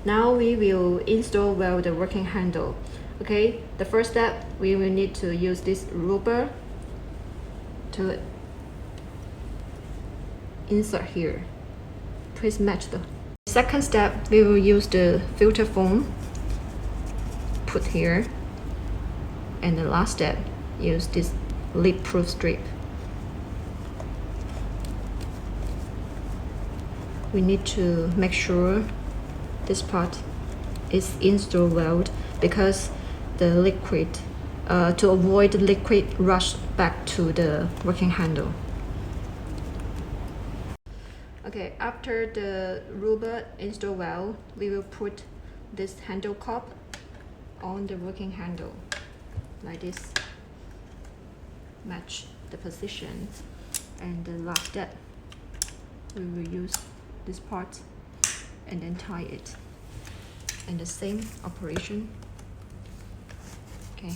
Now we will install well the working handle. Okay, the first step, we will need to use this rubber to insert here. Please match the second step. We will use the filter foam, put here, and the last step, use this leak-proof strip. We need to make sure this part is installed well, because the liquid, to avoid the liquid rush back to the working handle. Okay, after the rubber installed well, we will put this handle cap on the working handle like this. Match the position, and the last step, we will use this part and then tie it, and the same operation. Okay.